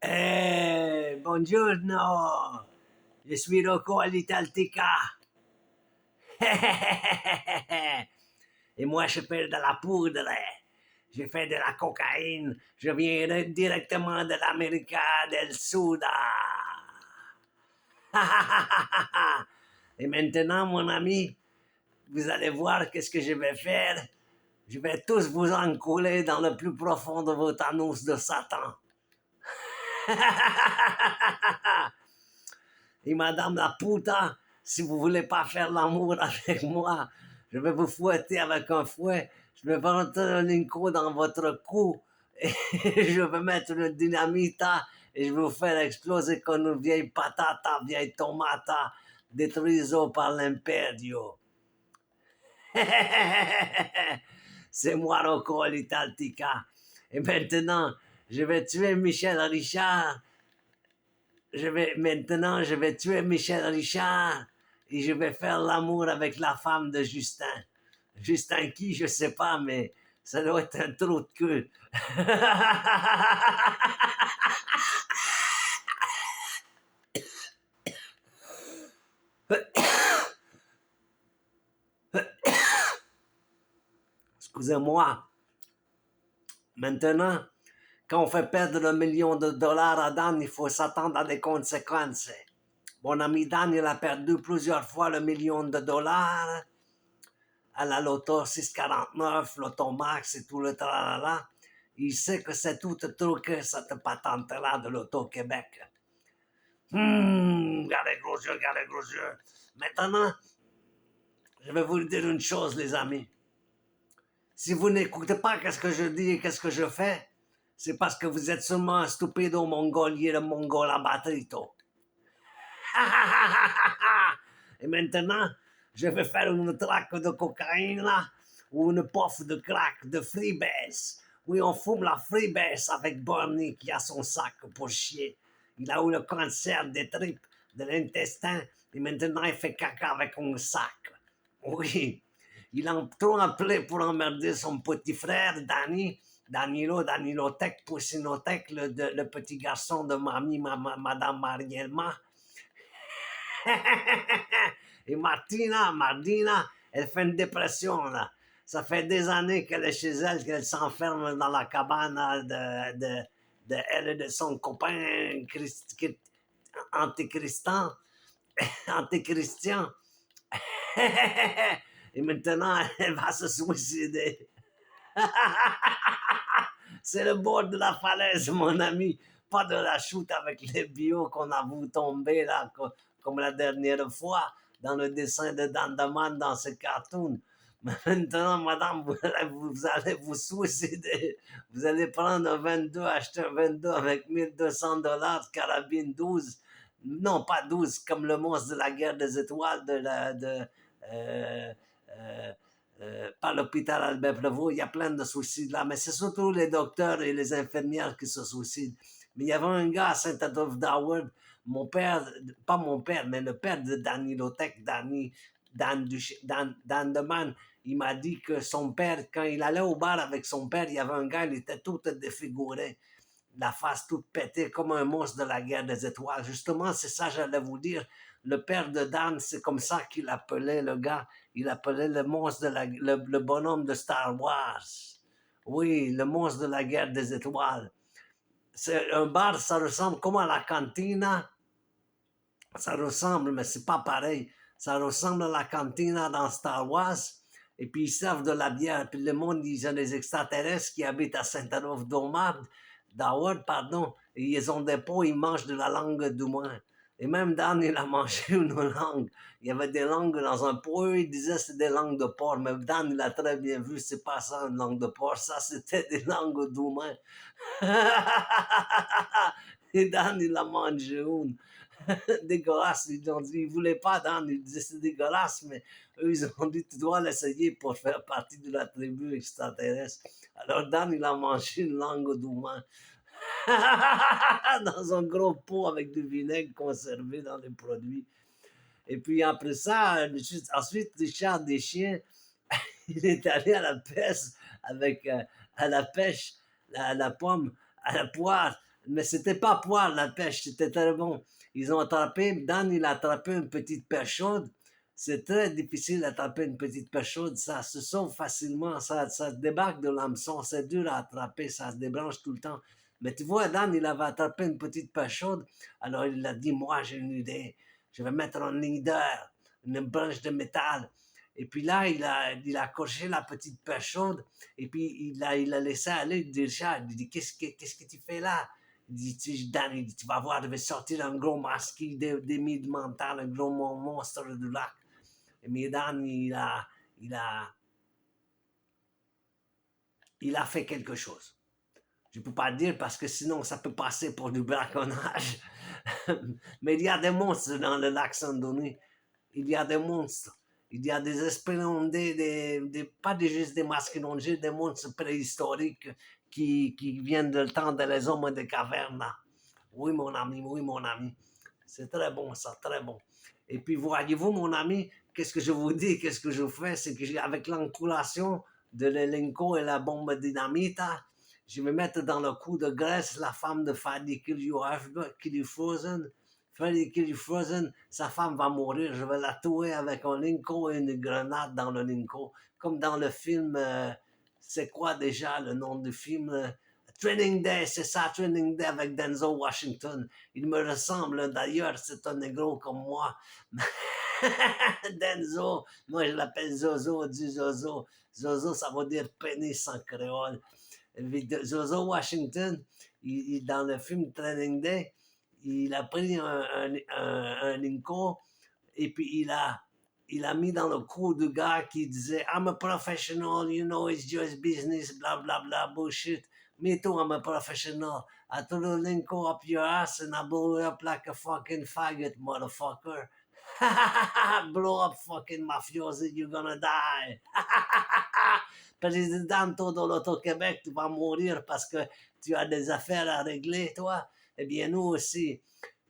Buongiorno, je suis Rocco all'Italtica. Et moi, je fais de la poudre. Je fais de la cocaïne. Je viens directement de l'Amérique del Sud. Et maintenant, mon ami, vous allez voir qu'est-ce que je vais faire. Je vais tous vous encouler dans le plus profond de votre anus de Satan. Et madame la puta, si vous voulez pas faire l'amour avec moi, je vais vous fouetter avec un fouet, je vais rentrer un inco dans votre cou, et je vais mettre le dynamite et je vais vous faire exploser comme une vieille patata, vieille tomate, détruite par l'imperio. C'est moi, Rocco l'Italtica. Et maintenant, je vais tuer Michel Richard. Je vais tuer Michel Richard et je vais faire l'amour avec la femme de Justin. Justin qui, je sais pas, mais ça doit être un trou de cul. Excusez-moi. Maintenant, quand on fait perdre $1 million à Dan, il faut s'attendre à des conséquences. Mon ami Dan, il a perdu plusieurs fois $1 million à la Loto 649, Loto Max et tout le tralala. Il sait que c'est tout truqué, cette patente-là de l'Auto-Québec. Regardez gros yeux, regardez gros yeux. Maintenant, je vais vous dire une chose, les amis. Si vous n'écoutez pas qu'est-ce que je dis et qu'est-ce que je fais, c'est parce que vous êtes seulement un stupido mongolier de mongol abatrito. Et maintenant, je vais faire une traque de cocaïne là, ou une puff de crack, de freebase. Oui, on fume la freebase avec Bernie qui a son sac pour chier. Il a eu le cancer des tripes, de l'intestin, et maintenant il fait caca avec un sac. Oui, il a trop appelé pour emmerder son petit frère, Danny, Danilo Tech, Poussinothèque, le petit garçon de mamie, Madame Marielma. Et Martina, elle fait une dépression, là. Ça fait des années qu'elle est chez elle, qu'elle s'enferme dans la cabane de elle et de son copain antéchristian. Et maintenant, elle va se suicider. C'est le bord de la falaise, mon ami. Pas de la chute avec les bio qu'on a vu tomber là, comme la dernière fois dans le dessin de Dandaman dans ce cartoon. Maintenant, madame, vous allez vous suicider. Vous allez prendre un 22, acheter un 22 avec $1,200, carabine 12. Non, pas 12, comme le monstre de la guerre des étoiles euh, par l'hôpital Albert Prévost. Il y a plein de suicides là, mais c'est surtout les docteurs et les infirmières qui se suicident. Mais il y avait un gars à Saint-Adolphe d'Howard, mon père, pas mon père, mais le père de Danny Lotec, Dan Deman, il m'a dit que son père, quand il allait au bar avec son père, il y avait un gars, il était tout défiguré, la face toute pétée comme un monstre de la guerre des étoiles. Justement, c'est ça j'allais vous dire. Le père de Dan, c'est comme ça qu'il appelait le gars. Il appelait le monstre le bonhomme de Star Wars. Oui, le monstre de la guerre des étoiles. C'est un bar, ça ressemble comme à la cantina. Ça ressemble, mais c'est pas pareil. Ça ressemble à la cantina dans Star Wars. Et puis ils servent de la bière. Puis le monde, ils ont des extraterrestres qui habitent à Saint-Adolphe d'Howard, pardon. Et ils ont des pots, ils mangent de la langue d'humain. Et même Dan, il a mangé une langue. Il y avait des langues dans un pot. Il disait que c'était des langues de porc. Mais Dan, il a très bien vu, c'est pas ça une langue de porc. Ça, c'était des langues d'humain. Et Dan, il a mangé une. Dégueulasse. Ils ont dit, ils voulaient pas Dan. Ils disaient c'est dégueulasse, mais eux, ils ont dit, tu dois l'essayer pour faire partie de la tribu extraterrestre. Alors Dan, il a mangé une langue d'humain. Dans un gros pot avec du vinaigre conservé dans les produits. Et puis après ça, ensuite, Richard Deschiens, il est allé à la pêche avec, à la pêche, à la pomme, à la poire, Mais c'était pas poire la pêche, c'était très bon. Ils ont attrapé, Dan, il a attrapé une petite pêche chaude. C'est très difficile d'attraper une petite pêche chaude, ça se sauve facilement, ça se débarque de l'hameçon, c'est dur à attraper, ça se débranche tout le temps. Mais tu vois, Dan, il avait attrapé une petite pêche chaude, alors il a dit, moi j'ai une idée, je vais mettre un leader, une branche de métal. Et puis là, il a accroché la petite pêche chaude, et puis il a laissé aller déjà. Il dit, qu'est-ce que tu fais là? Il dit, Dan, il dit, tu vas voir, je vais sortir un gros masque mental, un gros monstre du lac. Mais Dan, il a fait quelque chose. Je ne peux pas dire parce que sinon ça peut passer pour du braconnage. Mais il y a des monstres dans le lac Saint-Denis. Il y a des monstres. Il y a des espérondés, pas juste des masquinongés, des monstres préhistoriques qui viennent du temps des hommes de cavernes. Oui, mon ami, oui, mon ami. C'est très bon, ça, très bon. Et puis, voyez-vous, mon ami, qu'est-ce que je vous dis, qu'est-ce que je fais, c'est que avec l'enculation de l'Elenco et la bombe dynamite, je vais mettre dans le coup de graisse la femme de Fadi Killyfrozen. Freddy Killyfrozen, sa femme va mourir, je vais la tuer avec un Linko et une grenade dans le Linko. Comme dans le film, c'est quoi déjà le nom du film? Training Day, c'est ça, Training Day avec Denzel Washington. Il me ressemble d'ailleurs, c'est un négro comme moi. Denzel, moi je l'appelle Zozo, du Zozo. Zozo, ça veut dire pénis en créole. Zozo Washington, dans le film Training Day, il a pris un Lincoln et puis il a mis dans le cou du gars qui disait I'm a professional, you know, it's just business, blah, blah, blah, bullshit. Me too, I'm a professional. I threw the Lincoln up your ass and I blew it up like a fucking faggot, motherfucker. Blow up fucking mafiosi, you're gonna die. Président de l'Auto-Québec, tu vas mourir parce que tu as des affaires à régler, toi. Eh bien, nous aussi.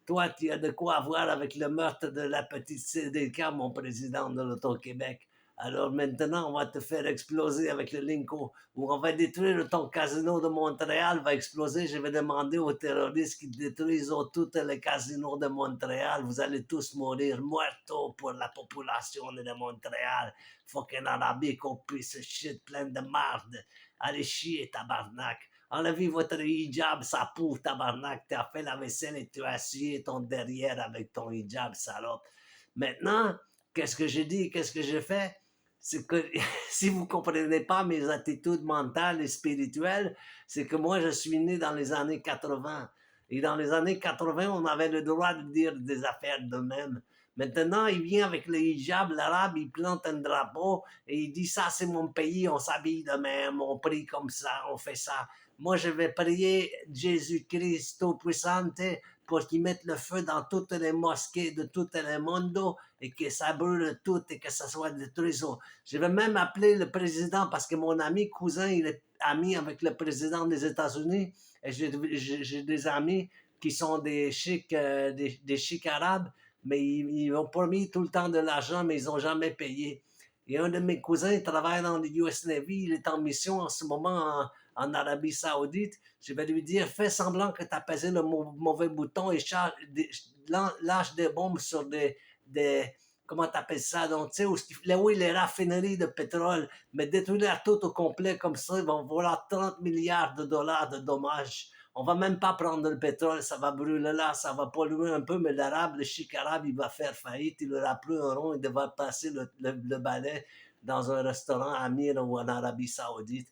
Toi, tu as de quoi avoir avec le meurtre de la petite CDK, mon président de l'Auto-Québec. Alors maintenant, on va te faire exploser avec le Linko, ou on va détruire ton casino de Montréal, va exploser. Je vais demander aux terroristes qui détruisent tous les casinos de Montréal. Vous allez tous mourir, muerto pour la population de Montréal. Fucking arabico, piece of shit, plein de marde. Allez chier, tabarnak. Enlevez votre hijab, ça prouve, tabarnak. Tu as fait la vaisselle et tu as essuyé ton derrière avec ton hijab, salope. Maintenant, qu'est-ce que j'ai dit, qu'est-ce que j'ai fait? C'est que si vous ne comprenez pas mes attitudes mentales et spirituelles, c'est que moi, je suis né dans les années 80. Et dans les années 80, on avait le droit de dire des affaires de même. Maintenant, il vient avec le hijab, l'arabe, il plante un drapeau et il dit ça, c'est mon pays, on s'habille de même, on prie comme ça, on fait ça. Moi, je vais prier Jésus-Christ tout-puissant pour qu'il mette le feu dans toutes les mosquées de tout le monde et que ça brûle tout et que ça soit détruit. Je vais même appeler le président parce que mon ami cousin, il est ami avec le président des États-Unis et j'ai des amis qui sont des chics arabes, mais ils ont promis tout le temps de l'argent, mais ils n'ont jamais payé. Et un de mes cousins, il travaille dans le US Navy, il est en mission en ce moment en Arabie Saoudite. Je vais lui dire, fais semblant que tu as pesé le mauvais bouton et lâche des bombes sur des comment tu appelles ça, donc tu sais, là où il y a les raffineries de pétrole, mais détruire tout au complet comme ça, ils vont vouloir 30 milliards de dollars de dommages. On va même pas prendre le pétrole, ça va brûler là, ça va polluer un peu, mais l'arabe, le chic arabe, il va faire faillite, il aura plus un rond, il devra passer le balai dans un restaurant à Amir ou en Arabie Saoudite.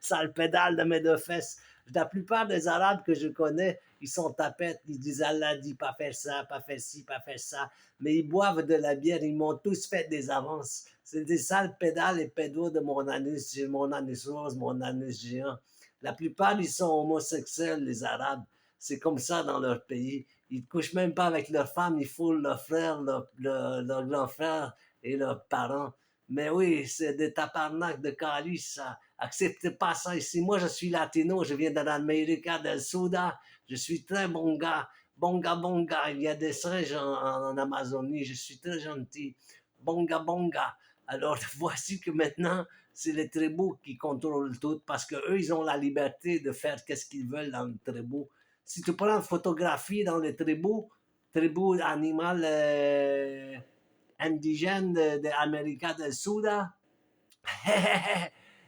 Sale pédale de mes deux fesses. La plupart des Arabes que je connais, ils sont tapettes, ils disent Allah dit pas faire ça, pas faire ci, pas faire ça. Mais ils boivent de la bière, ils m'ont tous fait des avances. C'est des sales pédales et pédos de mon anus rose, mon anus géant. La plupart, ils sont homosexuels, les Arabes. C'est comme ça dans leur pays. Ils ne couchent même pas avec leurs femmes, ils foulent leurs frères, leurs grands frères et leurs parents. Mais oui, c'est des tabarnak de calice, ça. Acceptez pas ça ici. Moi, je suis latino, je viens de l'Amérique del Sud. Je suis très bon gars. Bonga, bonga. Il y a des singes en Amazonie. Je suis très gentil. Bonga, bonga. Alors, voici que maintenant, c'est les tribus qui contrôlent tout parce qu'eux, ils ont la liberté de faire qu'est-ce qu'ils veulent dans le tribu. Si tu prends une photographie dans les tribus animales indigènes d'Amérique du Sud, là,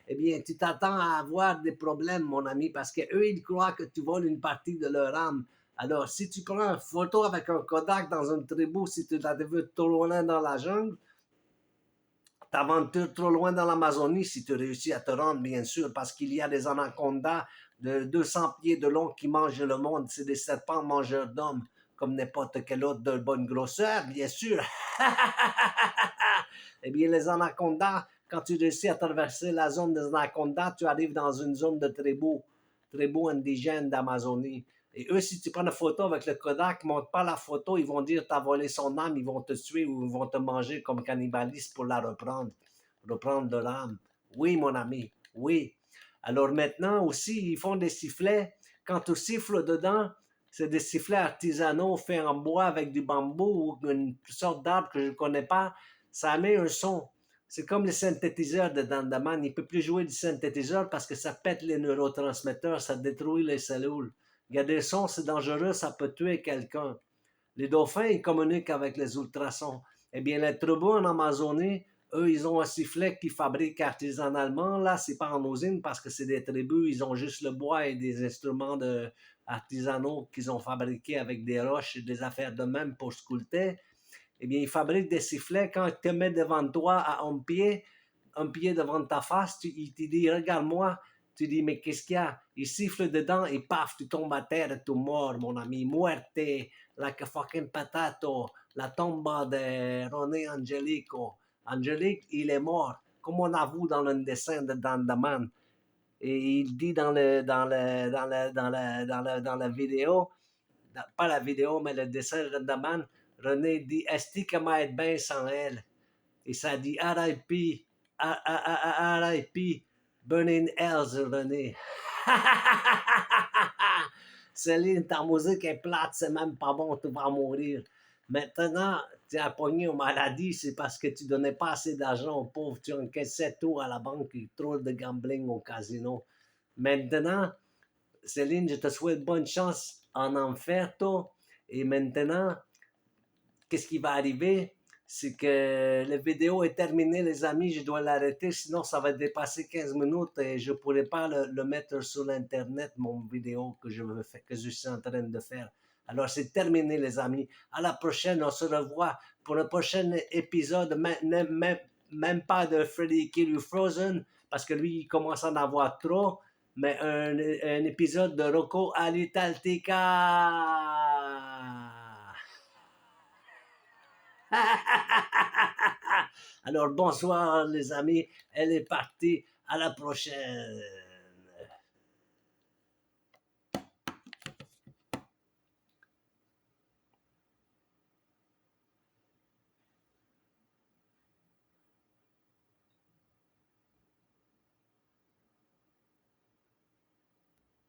eh bien, tu t'attends à avoir des problèmes, mon ami, parce qu'eux, ils croient que tu voles une partie de leur âme. Alors, si tu prends une photo avec un Kodak dans une tribu, si tu t'aventures trop loin dans la jungle, t'aventures trop loin dans l'Amazonie si tu réussis à te rendre, bien sûr, parce qu'il y a des anacondas de 200 pieds de long qui mangent le monde. C'est des serpents mangeurs d'hommes, comme n'importe quel autre de bonne grosseur, bien sûr. Eh bien, les anacondas, quand tu réussis à traverser la zone des anacondas, tu arrives dans une zone de tribu indigène d'Amazonie. Et eux, si tu prends une photo avec le Kodak, ne montre pas la photo, ils vont dire t'as volé son âme, ils vont te tuer ou ils vont te manger comme cannibaliste pour la reprendre de l'âme. Oui, mon ami, oui. Alors maintenant aussi, ils font des sifflets. Quand tu siffles dedans, c'est des sifflets artisanaux faits en bois avec du bambou ou une sorte d'arbre que je ne connais pas. Ça met un son. C'est comme les synthétiseurs de Dandaman. Il ne peut plus jouer du synthétiseur parce que ça pète les neurotransmetteurs, ça détruit les cellules. Il y a des sons, c'est dangereux, ça peut tuer quelqu'un. Les dauphins, ils communiquent avec les ultrasons. Eh bien, les tribus en Amazonie, eux, ils ont un sifflet qu'ils fabriquent artisanalement. Là, c'est pas en usine parce que c'est des tribus, ils ont juste le bois et des instruments artisanaux qu'ils ont fabriqués avec des roches et des affaires de même pour sculpter. Eh bien, ils fabriquent des sifflets. Quand ils te mettent devant toi à un pied devant ta face, il te dit, regarde-moi. Tu dis, mais qu'est-ce qu'il y a? Il siffle dedans et paf, tu tombes à terre et tu meurs, mon ami. Muerte, like a fucking patato. La tomba de René Angelico. Angelique, il est mort, comme on avoue dans le dessin de Dandaman. Et il dit dans la vidéo, pas la vidéo, mais le dessin de Dandaman, René dit, est-ce que m'a être bien sans elle? Et ça dit, R.I.P. R.I.P. Burning Hells, René. Céline, ta musique est plate, c'est même pas bon, tu vas mourir. Maintenant, tu as pogné une maladie, c'est parce que tu donnais pas assez d'argent aux pauvres, tu encaissais tout à la banque, trop de gambling au casino. Maintenant, Céline, je te souhaite bonne chance en enfer, toi. Et maintenant, qu'est-ce qui va arriver? C'est que la vidéo est terminée, les amis, je dois l'arrêter, sinon ça va dépasser 15 minutes et je ne pourrai pas le mettre sur l'Internet, mon vidéo que je suis en train de faire. Alors c'est terminé, les amis. À la prochaine, on se revoit pour le prochain épisode, même pas de Freddy Kill You Frozen, parce que lui, il commence à en avoir trop, mais un épisode de Rocco Alitaltica. Alors bonsoir les amis, elle est partie, à la prochaine.